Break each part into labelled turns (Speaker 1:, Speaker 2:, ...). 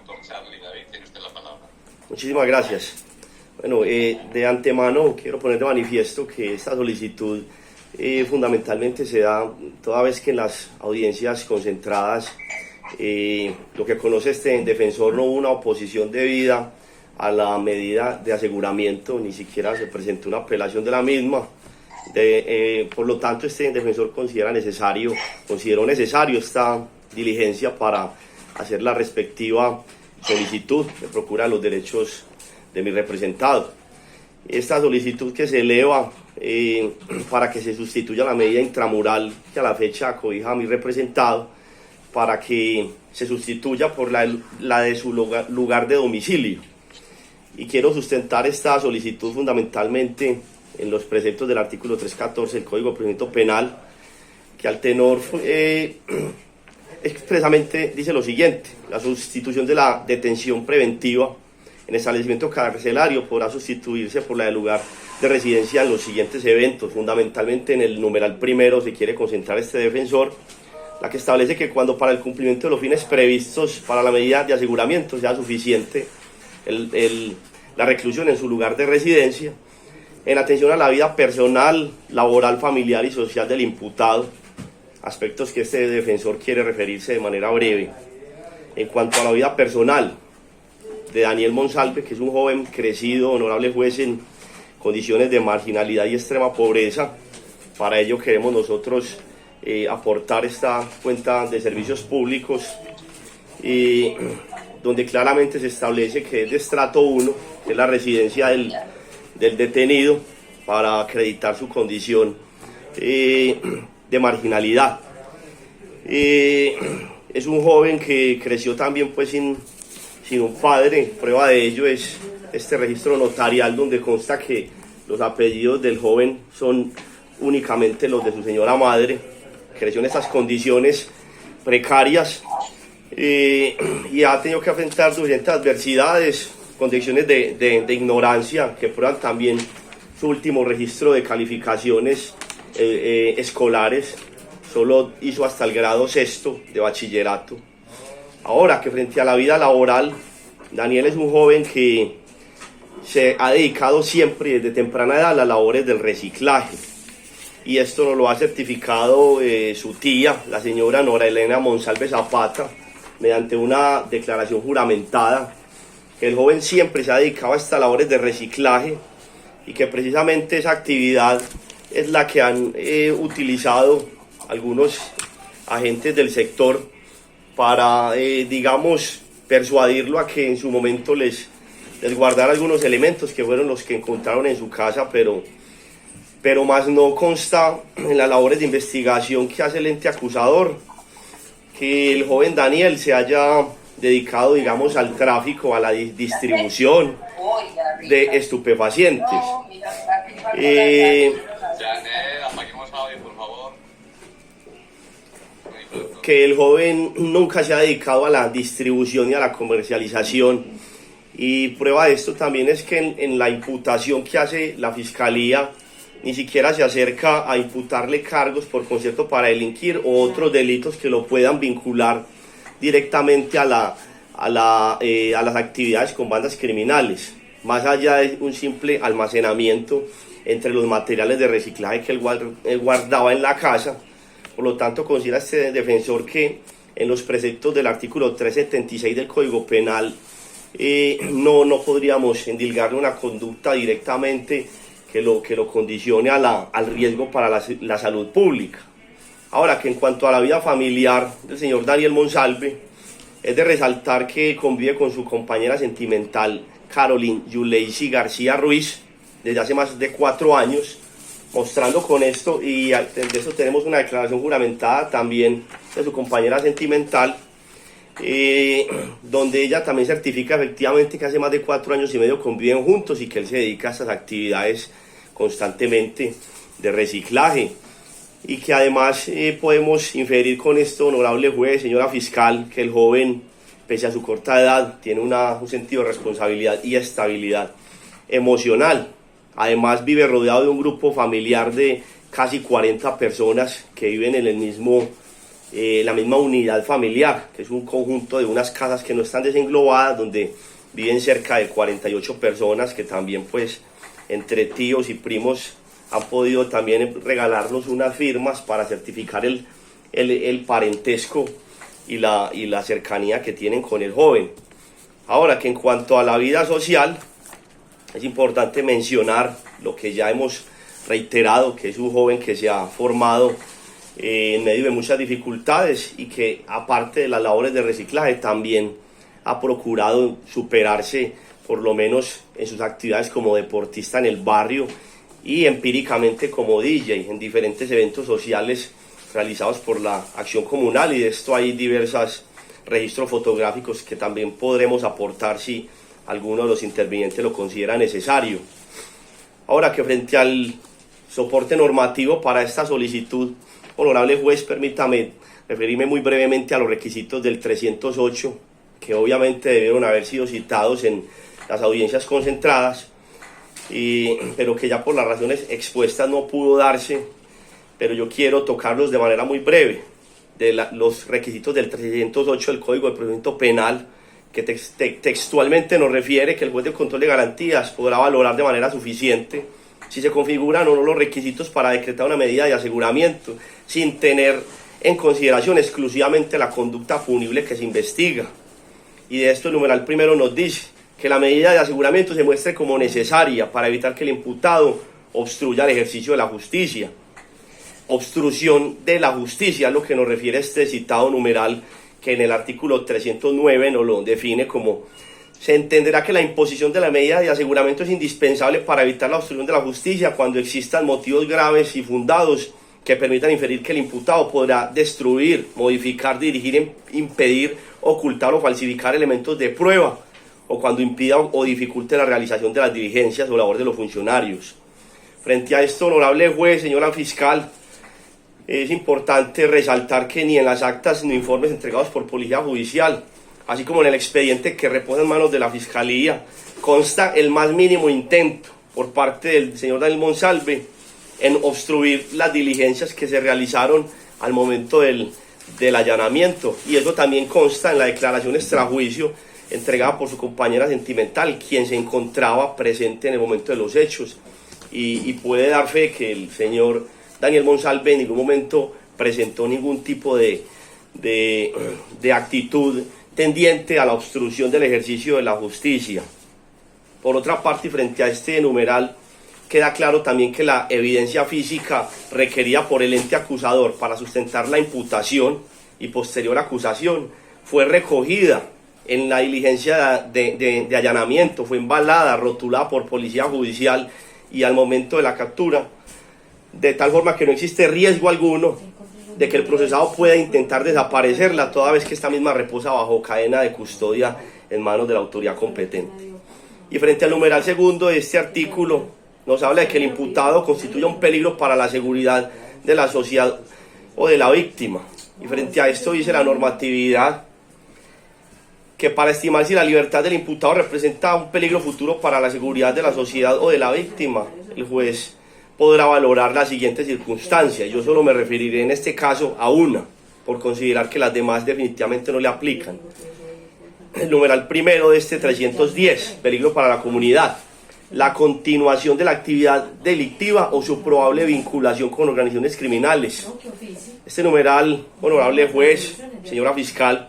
Speaker 1: doctor Charlie David, tiene usted la palabra.
Speaker 2: Muchísimas gracias. Bueno, de antemano quiero poner de manifiesto que esta solicitud fundamentalmente se da toda vez que en las audiencias concentradas lo que conoce este defensor no hubo una oposición debida a la medida de aseguramiento, ni siquiera se presentó una apelación de la misma. Por lo tanto, este defensor consideró necesario esta diligencia para hacer la respectiva solicitud de procura de los derechos de mi representado. Esta solicitud que se eleva para que se sustituya la medida intramural que a la fecha acobija a mi representado, para que se sustituya por la de su lugar de domicilio. Y quiero sustentar esta solicitud fundamentalmente en los preceptos del artículo 314 del Código de Procedimiento Penal, que al tenor expresamente dice lo siguiente: la sustitución de la detención preventiva en establecimiento carcelario podrá sustituirse por la del lugar de residencia en los siguientes eventos. Fundamentalmente en el numeral primero se quiere concentrar este defensor, la que establece que cuando para el cumplimiento de los fines previstos para la medida de aseguramiento sea suficiente la reclusión en su lugar de residencia, en atención a la vida personal, laboral, familiar y social del imputado, aspectos que este defensor quiere referirse de manera breve. En cuanto a la vida personal de Daniel Monsalve, que es un joven crecido, honorable juez, en condiciones de marginalidad y extrema pobreza, para ello queremos nosotros aportar esta cuenta de servicios públicos, donde claramente se establece que es de estrato 1, que es la residencia del detenido, para acreditar su condición de marginalidad. Es un joven que creció también pues sin un padre. Prueba de ello es este registro notarial donde consta que los apellidos del joven son únicamente los de su señora madre. Creció en estas condiciones precarias y ha tenido que enfrentar diferentes adversidades, condiciones de ignorancia que prueban también su último registro de calificaciones escolares. Solo hizo hasta el grado 6º de bachillerato. Ahora que frente a la vida laboral, Daniel es un joven que se ha dedicado siempre desde temprana edad a las labores del reciclaje. Y esto nos lo ha certificado su tía, la señora Nora Elena Monsalve Zapata, mediante una declaración juramentada, que el joven siempre se ha dedicado a estas labores de reciclaje y que precisamente esa actividad es la que han utilizado algunos agentes del sector para, digamos, persuadirlo a que en su momento les guardara algunos elementos que fueron los que encontraron en su casa, pero más no consta en las labores de investigación que hace el ente acusador que el joven Daniel se haya dedicado, digamos, al tráfico, a la distribución de estupefacientes. Que el joven nunca se ha dedicado a la distribución y a la comercialización, y prueba de esto también es que en la imputación que hace la Fiscalía ni siquiera se acerca a imputarle cargos por concierto para delinquir o otros delitos que lo puedan vincular directamente a las actividades con bandas criminales, más allá de un simple almacenamiento entre los materiales de reciclaje que él guardaba en la casa. Por lo tanto, considera este defensor que en los preceptos del artículo 376 del Código Penal no podríamos endilgarle una conducta directamente que lo condicione al riesgo para la salud pública. Ahora, que en cuanto a la vida familiar del señor Daniel Monsalve, es de resaltar que convive con su compañera sentimental Caroline Yuleisi García Ruiz desde hace más de 4 años, mostrando con esto, y de eso tenemos una declaración juramentada también de su compañera sentimental, donde ella también certifica efectivamente que hace más de 4 años y medio conviven juntos y que él se dedica a estas actividades constantemente de reciclaje, y que además podemos inferir con esto, honorable juez, señora fiscal, que el joven, pese a su corta edad, tiene un sentido de responsabilidad y estabilidad emocional. Además vive rodeado de un grupo familiar de casi 40 personas que viven en el mismo la misma unidad familiar, que es un conjunto de unas casas que no están desenglobadas, donde viven cerca de 48 personas que también pues entre tíos y primos han podido también regalarnos unas firmas para certificar el parentesco y la cercanía que tienen con el joven. Ahora, que en cuanto a la vida social, es importante mencionar lo que ya hemos reiterado, que es un joven que se ha formado en medio de muchas dificultades y que, aparte de las labores de reciclaje, también ha procurado superarse, por lo menos en sus actividades como deportista en el barrio y empíricamente como DJ en diferentes eventos sociales realizados por la Acción Comunal, y de esto hay diversos registros fotográficos que también podremos aportar si alguno de los intervinientes lo considera necesario. Ahora, que frente al soporte normativo para esta solicitud, honorable juez, permítame referirme muy brevemente a los requisitos del 308, que obviamente debieron haber sido citados en las audiencias concentradas, pero que ya por las razones expuestas no pudo darse, pero yo quiero tocarlos de manera muy breve. Los requisitos del 308 del Código de Procedimiento Penal, que textualmente nos refiere que el juez de control de garantías podrá valorar de manera suficiente si se configuran o no los requisitos para decretar una medida de aseguramiento, sin tener en consideración exclusivamente la conducta punible que se investiga. Y de esto el numeral primero nos dice que la medida de aseguramiento se muestre como necesaria para evitar que el imputado obstruya el ejercicio de la justicia. Obstrucción de la justicia es lo que nos refiere este citado numeral, que en el artículo 309 nos lo define como: se entenderá que la imposición de la medida de aseguramiento es indispensable para evitar la obstrucción de la justicia cuando existan motivos graves y fundados que permitan inferir que el imputado podrá destruir, modificar, dirigir, impedir, ocultar o falsificar elementos de prueba, o cuando impida o dificulte la realización de las diligencias o labor de los funcionarios. Frente a esto, honorable juez, señora fiscal, es importante resaltar que ni en las actas ni informes entregados por Policía Judicial, así como en el expediente que reposa en manos de la Fiscalía, consta el más mínimo intento por parte del señor Daniel Monsalve en obstruir las diligencias que se realizaron al momento del allanamiento, y eso también consta en la declaración extrajuicio entregada por su compañera sentimental, quien se encontraba presente en el momento de los hechos, y puede dar fe que el señor Daniel Monsalve en ningún momento presentó ningún tipo de actitud tendiente a la obstrucción del ejercicio de la justicia. Por otra parte, y frente a este numeral, queda claro también que la evidencia física requerida por el ente acusador para sustentar la imputación y posterior acusación fue recogida en la diligencia de allanamiento, fue embalada, rotulada por Policía Judicial y al momento de la captura, de tal forma que no existe riesgo alguno de que el procesado pueda intentar desaparecerla, toda vez que esta misma reposa bajo cadena de custodia en manos de la autoridad competente. Y frente al numeral segundo de este artículo, nos habla de que el imputado constituye un peligro para la seguridad de la sociedad o de la víctima. Y frente a esto dice la normatividad que para estimar si la libertad del imputado representa un peligro futuro para la seguridad de la sociedad o de la víctima, el juez podrá valorar las siguientes circunstancias. Yo solo me referiré en este caso a una, por considerar que las demás definitivamente no le aplican. El numeral primero de este 310, peligro para la comunidad: la continuación de la actividad delictiva o su probable vinculación con organizaciones criminales. Este numeral, honorable juez, señora fiscal,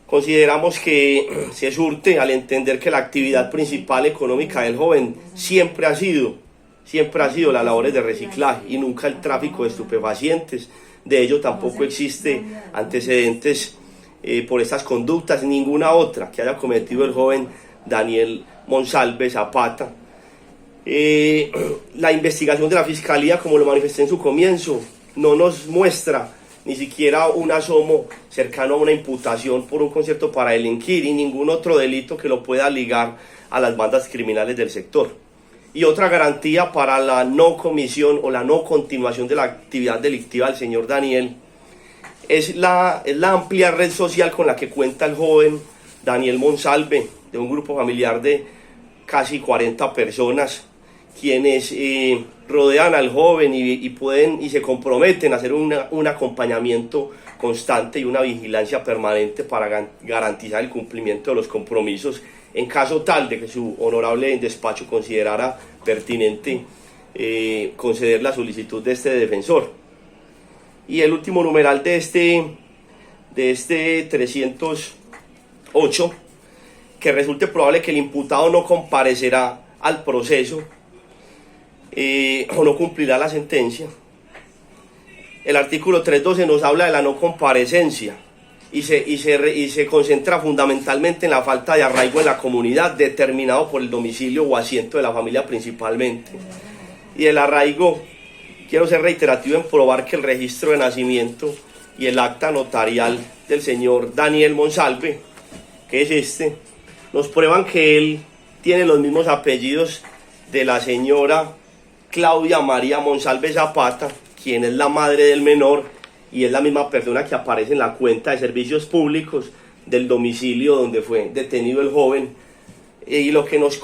Speaker 2: consideramos que se surte al entender que la actividad principal económica del joven siempre ha sido las labores de reciclaje y nunca el tráfico de estupefacientes. De ello tampoco existe antecedentes por estas conductas, ninguna otra que haya cometido el joven Daniel Monsalve Zapata. La investigación de la Fiscalía, como lo manifesté en su comienzo, no nos muestra ni siquiera un asomo cercano a una imputación por un concierto para delinquir y ningún otro delito que lo pueda ligar a las bandas criminales del sector. Y otra garantía para la no comisión o la no continuación de la actividad delictiva del señor Daniel es la amplia red social con la que cuenta el joven Daniel Monsalve, de un grupo familiar de casi 40 personas, quienes rodean al joven y pueden y se comprometen a hacer un acompañamiento constante y una vigilancia permanente para garantizar el cumplimiento de los compromisos en caso tal de que su honorable despacho considerara pertinente conceder la solicitud de este defensor. Y el último numeral de este 308, que resulte probable que el imputado no comparecerá al proceso o no cumplirá la sentencia. El artículo 312 nos habla de la no comparecencia y se concentra fundamentalmente en la falta de arraigo en la comunidad determinado por el domicilio o asiento de la familia principalmente. Y el arraigo, quiero ser reiterativo en probar que el registro de nacimiento y el acta notarial del señor Daniel Monsalve, que es nos prueban que él tiene los mismos apellidos de la señora Claudia María Monsalve Zapata, quien es la madre del menor y es la misma persona que aparece en la cuenta de servicios públicos del domicilio donde fue detenido el joven. Y lo que nos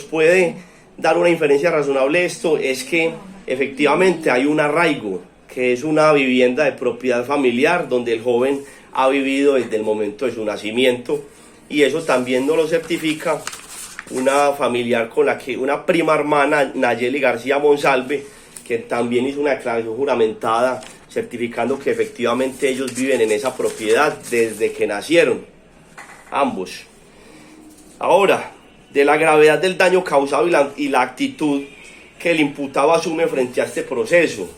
Speaker 2: puede dar una inferencia razonable de esto es que efectivamente hay un arraigo, que es una vivienda de propiedad familiar donde el joven ha vivido desde el momento de su nacimiento, y eso también nos lo certifica una familiar con la que, una prima hermana, Nayeli García Monsalve, que también hizo una declaración juramentada certificando que efectivamente ellos viven en esa propiedad desde que nacieron, ambos. Ahora, de la gravedad del daño causado y la actitud que el imputado asume frente a este proceso,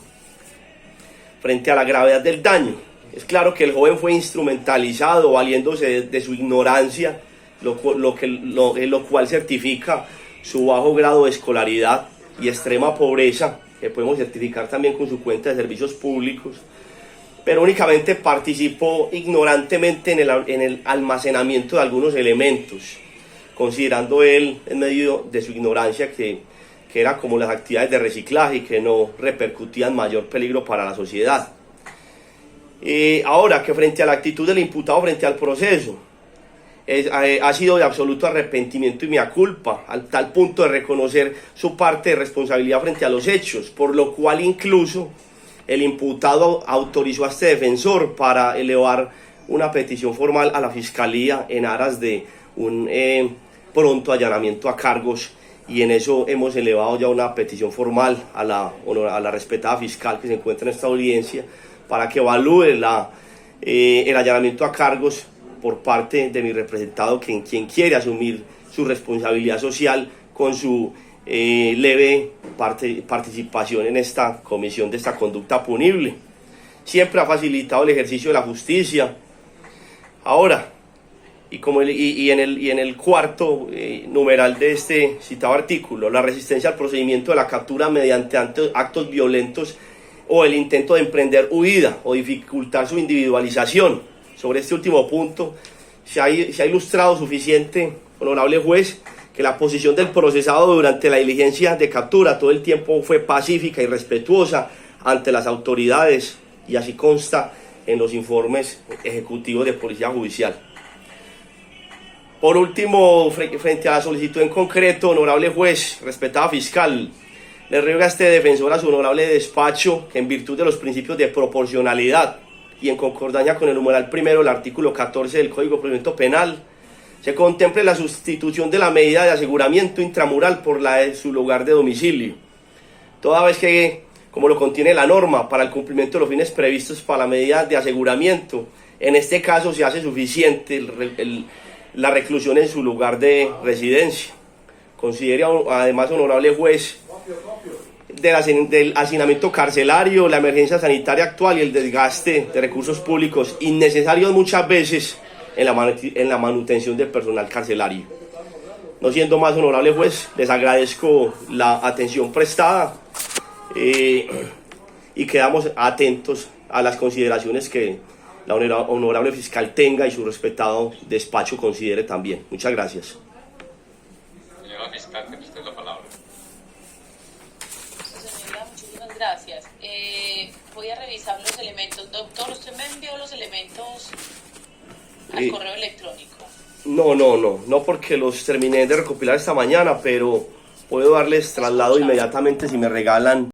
Speaker 2: frente a la gravedad del daño, es claro que el joven fue instrumentalizado valiéndose de su ignorancia, lo cual certifica su bajo grado de escolaridad y extrema pobreza, que podemos certificar también con su cuenta de servicios públicos, pero únicamente participó ignorantemente en el almacenamiento de algunos elementos, considerando él, en medio de su ignorancia, que era como las actividades de reciclaje y que no repercutían mayor peligro para la sociedad. Ahora, que frente a la actitud del imputado frente al proceso, ha sido de absoluto arrepentimiento y mea culpa, al tal punto de reconocer su parte de responsabilidad frente a los hechos, por lo cual incluso el imputado autorizó a este defensor para elevar una petición formal a la Fiscalía en aras de un pronto allanamiento a cargos, y en eso hemos elevado ya una petición formal a la respetada fiscal que se encuentra en esta audiencia para que evalúe el allanamiento a cargos por parte de mi representado, quien quiere asumir su responsabilidad social con su leve participación en esta comisión de esta conducta punible. Siempre ha facilitado el ejercicio de la justicia. Ahora, y en el cuarto numeral de este citado artículo, la resistencia al procedimiento de la captura mediante actos violentos o el intento de emprender huida o dificultar su individualización. Sobre este último punto se ha ilustrado suficiente, honorable juez, que la posición del procesado durante la diligencia de captura todo el tiempo fue pacífica y respetuosa ante las autoridades, y así consta en los informes ejecutivos de Policía Judicial. Por último, frente a la solicitud en concreto, honorable juez, respetada fiscal, le ruego a este defensor, a su honorable despacho, que en virtud de los principios de proporcionalidad y en concordancia con el numeral primero del artículo 14 del Código de Procedimiento Penal, se contemple la sustitución de la medida de aseguramiento intramural por la de su lugar de domicilio, toda vez que, como lo contiene la norma, para el cumplimiento de los fines previstos para la medida de aseguramiento, en este caso se hace suficiente la reclusión en su lugar de residencia. Considere además, honorable juez, del hacinamiento carcelario, la emergencia sanitaria actual y el desgaste de recursos públicos innecesarios muchas veces en la manutención del personal carcelario. No siendo más, honorable juez, les agradezco la atención prestada y quedamos atentos a las consideraciones que la honorable fiscal tenga y su respetado despacho considere también. Muchas gracias.
Speaker 1: Señora fiscal, tiene usted la palabra.
Speaker 3: Señora, muchísimas gracias. Voy a revisar los elementos. Doctor, ¿usted me envió los elementos al correo electrónico?
Speaker 2: No, porque los terminé de recopilar esta mañana, pero Puedo darles traslado
Speaker 3: Escucha.
Speaker 2: inmediatamente si me regalan